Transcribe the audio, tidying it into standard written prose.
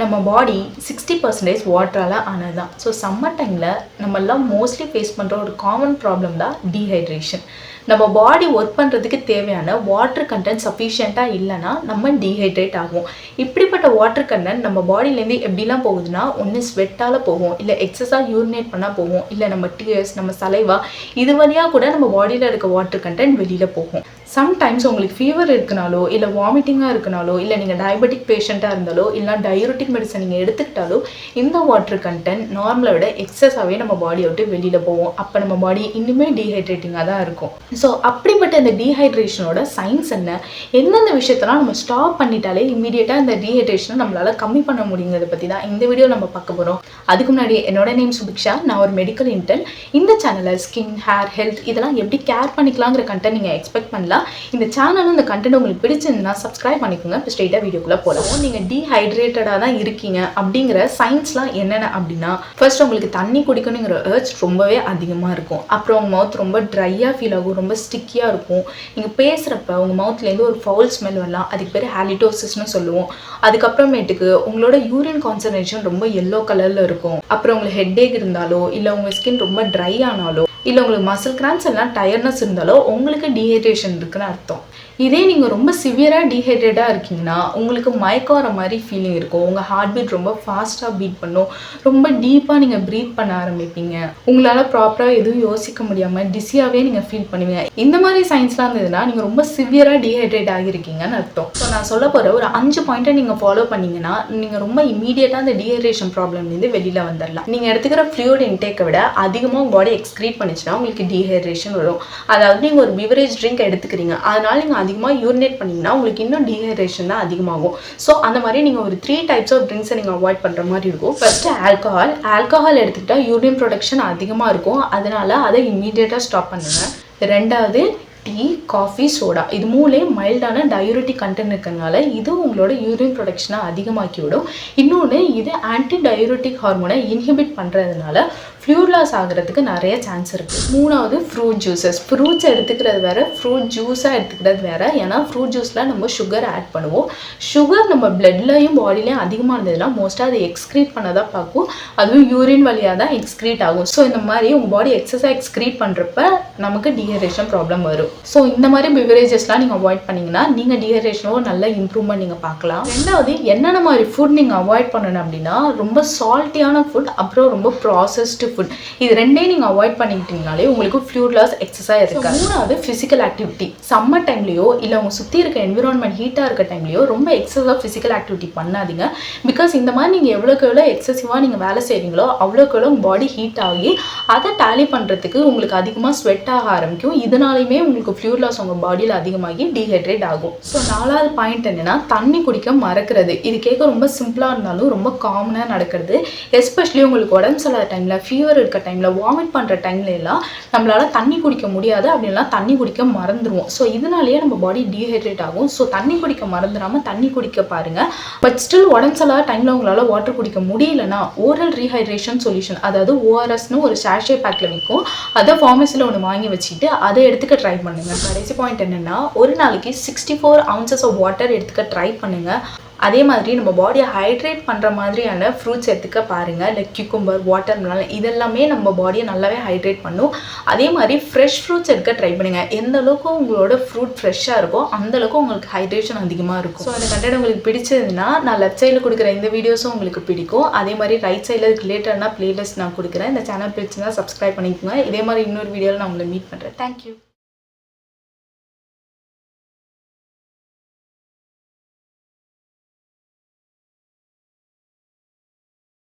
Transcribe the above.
நம்ம பாடி 60% வாட்டரால் ஆனது தான். ஸோ சம்மர் டைமில் நம்மெல்லாம் மோஸ்ட்லி ஃபேஸ் பண்ணுற ஒரு காமன் ப்ராப்ளம் தான் டீஹைட்ரேஷன். நம்ம பாடி ஒர்க் பண்ணுறதுக்கு தேவையான வாட்டர் கண்டென்ட் சஃபிஷியண்ட்டாக இல்லைன்னா நம்ம டீஹைட்ரேட் ஆகும். இப்படிப்பட்ட வாட்டர் கண்டென்ட் நம்ம பாடியிலேருந்து எப்படிலாம் போகுதுன்னா, ஒன்று ஸ்வெட்டால் போகும், இல்லை எக்ஸஸாக யூரினேட் பண்ணால் போகும், இல்லை நம்ம டியர்ஸ், நம்ம சலைவா, இது வழியாக கூட நம்ம பாடியில் இருக்க வாட்டர் கண்டென்ட் வெளியில் போகும். சம்டைம்ஸ் உங்களுக்கு ஃபீவர் இருக்குனாலோ, இல்லை வாமிட்டிங்காக இருக்குனாலோ, இல்லை நீங்கள் டயபெட்டிக் பேஷண்ட்டாக இருந்தாலோ, இல்லை டயூரிட்டிக் மெடிசன் நீங்கள் எடுத்துக்கிட்டாலோ இந்த வாட்டர் கண்டென்ட் நார்மலை விட எக்ஸஸாகவே நம்ம பாடியை விட்டு வெளியில் போவோம். அப்போ நம்ம பாடி இன்னுமே டீஹைட்ரேட்டிங்காக தான் இருக்கும். ஸோ அப்படிப்பட்ட இந்த டீஹைட்ரேஷனோட சயின்ஸ் என்ன, எந்தெந்த விஷயத்தெல்லாம் நம்ம ஸ்டாப் பண்ணிட்டாலே இமீடியட்டாக இந்த டீஹைட்ரேஷனை நம்மளால் கம்மி பண்ண முடியுங்கிறத பற்றி தான் இந்த வீடியோ நம்ம பார்க்க போகிறோம். அதுக்கு முன்னாடி என்னோட நேம் சுபிக்ஷா, நான் ஒரு மெடிக்கல் இன்டர்ன். இந்த சேனலில் ஸ்கின், ஹேர், ஹெல்த் இதெல்லாம் எப்படி கேர் பண்ணிக்கலாங்கிற கண்டென்ட் நீங்கள் எக்ஸ்பெக்ட் பண்ணலாம். இந்த சேனலும் இந்த கண்டென்ட் உங்களுக்கு பிடிச்சிருந்தா சப்ஸ்கிரைப் பண்ணிக்கோங்க. இப்போ ஸ்ட்ரெயிட்டாக வீடியோக்குள்ளே போகலாம். நீங்கள் டீஹைட்ரேட்டடாக தான் இருக்கீங்க அப்படிங்கிற சயின்ஸ்லாம் என்னென்ன அப்படின்னா, ஃபர்ஸ்ட் உங்களுக்கு தண்ணி குடிக்கணுங்கிற அர்ஜ் ரொம்பவே அதிகமாக இருக்கும். அப்புறம் உங்கள் மவுத் ரொம்ப ட்ரையாக ஃபீல் ஆகும், ரொம்ப ஸ்டிக்கியாக இருக்கும். நீங்கள் பேசுகிறப்ப உங்கள் மவுத்லேருந்து ஒரு ஃபவுல் ஸ்மெல் வரலாம், அதுக்கு பேர் ஹாலிடோசிஸ்னு சொல்லுவோம். அதுக்கப்புறமேட்டுக்கு உங்களோட யூரின் கான்சன்ட்ரேஷன் ரொம்ப எல்லோ கலரில் இருக்கும். அப்புறம் உங்களுக்கு ஹெட்டேக் இருந்தாலோ, இல்லை உங்கள் ஸ்கின் ரொம்ப ட்ரை ஆனாலோ, இல்லை உங்களுக்கு மசில் கிராம்ஸ் எல்லாம் டயர்னஸ் இருந்தாலோ உங்களுக்கு டீஹைட்ரேஷன் இருக்குன்னு அர்த்தம். இதே நீங்கள் ரொம்ப சிவியராக டீஹைட்ரேட்டாக இருக்கீங்கன்னா உங்களுக்கு மயக்கம் வர மாதிரி ஃபீலிங் இருக்கும். உங்கள் ஹார்ட் பீட் ரொம்ப ஃபாஸ்ட்டாக பீட் பண்ணும், ரொம்ப டீப்பாக நீங்கள் ப்ரீத் பண்ண ஆரம்பிப்பீங்க. உங்களால் ப்ராப்பராக எதுவும் யோசிக்க முடியாமல் டிஸியாகவே நீங்கள் ஃபீல் பண்ணுவீங்க. இந்த மாதிரி சைன்ஸ்லாம் இருந்ததுன்னா நீங்கள் ரொம்ப சிவியராக டீஹைட்ரேட் ஆகியிருக்கீங்கன்னு அர்த்தம். ஸோ நான் சொல்ல போகிற ஒரு 5 பாயிண்ட்டை நீங்கள் ஃபாலோ பண்ணிங்கன்னா நீங்கள் ரொம்ப இமீடியட்டாக அந்த டீஹைட்ரேஷன் ப்ராப்ளம்லேருந்து வெளியில் வந்துடலாம். நீங்கள் எடுத்துக்கிற ஃப்ளூயிட் இன்டேக்கை விட அதிகமாக உங்கள் பாடி எக்ஸ்க்ரீட் பண்ணிச்சுன்னா உங்களுக்கு டீஹைட்ரேஷன் வரும். அதாவது நீங்கள் ஒரு பிவரேஜ் ட்ரிங்க் எடுத்துக்கிறீங்க, அதனால நீங்கள் அதிகமாக யூரினேட் பண்ணிங்கன்னா உங்களுக்கு இன்னும் டீஹைட்ரேஷன் தான் அதிகமாகும். ஸோ அந்த மாதிரி நீங்கள் ஒரு 3 டைப்ஸ் ஆஃப் ட்ரிங்க்ஸை நீங்கள் அவாய்ட் பண்ணுற மாதிரி இருக்கும். ஃபர்ஸ்ட்டு ஆல்கஹால் எடுத்துக்கிட்டால் யூரின் ப்ரொடக்ஷன் அதிகமாக இருக்கும், அதனால அதை இம்மீடியட்டாக ஸ்டாப் பண்ணுங்கள். ரெண்டாவது டீ, காஃபி, சோடா, இது மூலே மைல்டான டயூரிட்டிக் கண்டென்ட் இருக்கிறதுனால இது உங்களோட யூரின் ப்ரொடக்ஷனை அதிகமாக்கி விடும். இன்னொன்று, இது ஆன்டி டயூரிட்டிக் ஹார்மோனை இன்ஹிபிட் பண்ணுறதுனால ஃப்ளூயிட் லாஸ் ஆகிறதுக்கு நிறைய சான்ஸ் இருக்குது. மூணாவது ஃப்ரூட் ஜூஸஸ். ஃப்ரூட்ஸ் எடுத்துக்கிறது வேறு, ஃப்ரூட் ஜூஸாக எடுத்துக்கிறது வேறு. ஏன்னா ஃப்ரூட் ஜூஸில் நம்ம சுகர் ஆட் பண்ணுவோம். சுகர் நம்ம பிளட்லையும் பாடிலையும் அதிகமாக இருந்ததுன்னா மோஸ்ட்டாக அதை எக்ஸ்க்ரீட் பண்ண தான் பார்க்கும், அதுவும் யூரின் வழியாக தான் எக்ஸ்க்ரீட் ஆகும். ஸோ இந்த மாதிரி உங்கள் பாடி எக்ஸஸாக எக்ஸ்க்ரீட் பண்ணுறப்ப நமக்கு டீஹைட்ரேஷன் ப்ராப்ளம் வரும். ஸோ இந்த மாதிரி பிவரேஜஸ்லாம் நீங்கள் அவாய்ட் பண்ணிங்கன்னா நீங்கள் டீஹைட்ரேஷனோ நல்ல இம்ப்ரூவ்மெண்ட் நீங்கள் பார்க்கலாம். ரெண்டாவது, என்னென்ன மாதிரி ஃபுட் நீங்கள் அவாய்ட் பண்ணணும் அப்படின்னா, ரொம்ப சால்ட்டியான ஃபுட், அப்புறம் ரொம்ப ப்ராசஸ்டு ஃபுட், இது ரெண்டையும் நீங்கள் அவாய்ட் பண்ணிக்கிட்டீங்கனாலே உங்களுக்கு ஃப்ளூயிட் லாஸ் எக்ஸஸாக இருக்குது. மூணாவது, ஃபிசிக்கல் ஆக்டிவிட்டி. சம்மர் டைம்லையோ இல்லை உங்கள் சுற்றி இருக்க என்விரான்மெண்ட் ஹீட்டாக இருக்க டைம்லையோ ரொம்ப எக்ஸஸாக ஃபிசிக்கல் ஆக்டிவிட்டி பண்ணாதீங்க. பிகாஸ் இந்த மாதிரி நீங்கள் எவ்வளோக்கு எவ்வளோ எக்ஸசிவாக நீங்கள் வேலை செய்கிறீங்களோ அவ்வளோக்கு எவ்வளோ உங்கள் பாடி ஹீட் ஆகி அதை டேலி பண்ணுறதுக்கு உங்களுக்கு அதிகமாக ஸ்வெட் ஆக ஆரம்பிக்கும். இதனாலையுமே உங்களுக்கு ஃப்ளூயிட் லாஸ் உங்கள் பாடியில் அதிகமாகி டீஹைட்ரேட் ஆகும். ஸோ நாலாவது பாயிண்ட் என்னென்னா, தண்ணி குடிக்க மறக்கிறது. இது கேட்க ரொம்ப சிம்பிளாக இருந்தாலும் ரொம்ப காமனாக நடக்கிறது. எஸ்பெஷலி உங்களுக்கு உடம்பு சரியில்லாத டைமில், ஃபீவர் இருக்க டைமில், வாமிட் பண்ணுற டைம்ல எல்லாம் நம்மளால் தண்ணி குடிக்க முடியாது, அப்படின்லாம் தண்ணி குடிக்க மறந்துடுவோம். ஸோ இதனாலேயே நம்ம பாடி டீஹைட்ரேட் ஆகும். ஸோ தண்ணி குடிக்க மறந்துடாமல் தண்ணி குடிக்க பாருங்கள். பட் ஸ்டில் உடம்பு சரியில்லாத டைமில் உங்களால் வாட்டர் குடிக்க முடியலன்னா ஓரல் ரீஹைட்ரேஷன் சொல்யூஷன், அதாவது ஓஆர்எஸ்னு ஒரு சாஷே பேக்கில் விற்கும், அதை ஃபார்மஸியில் ஒன்று வாங்கி வச்சுட்டு அதை எடுத்துக்க ட்ரை பண்ணுங்கள். கடைசி பாயிண்ட் என்னென்னா, ஒரு நாளைக்கு 64 ounces ஆஃப் வாட்டர் எடுத்துக்க ட்ரை பண்ணுங்கள். அதே மாதிரி நம்ம பாடியை ஹைட்ரேட் பண்ணுற மாதிரியான ஃப்ரூட்ஸ் எடுத்துக்க பாருங்கள். லைக் கியூக்கம்பர், வாட்டர்மெலன், இதெல்லாமே நம்ம பாடியை நல்லாவே ஹைட்ரேட் பண்ணும். அதே மாதிரி ஃப்ரெஷ் ஃப்ரூட்ஸ் எடுக்க ட்ரை பண்ணுங்கள். எந்த அளவுக்கு உங்களோட ஃப்ரூட் ஃப்ரெஷ்ஷாக இருக்கோ அந்தளவுக்கு உங்களுக்கு ஹைட்ரேஷன் அதிகமாக இருக்கும். ஸோ அந்த கண்டென்ட் உங்களுக்கு பிடிச்சதுன்னா நான் லெஃப்ட் சைடில் கொடுக்குற இந்த வீடியோஸும் உங்களுக்கு பிடிக்கும். அதே மாதிரி ரைட் சைடில் ரிலேட்டடான பிளேலிஸ்ட் நான் கொடுக்குறேன். இந்த சேனல் பிடிச்சிருந்தா சப்ஸ்கிரைப் பண்ணிக்கோங்க. இதே மாதிரி இன்னொரு வீடியோவில் நான் உங்களை மீட் பண்ணுறேன். தேங்க்யூ.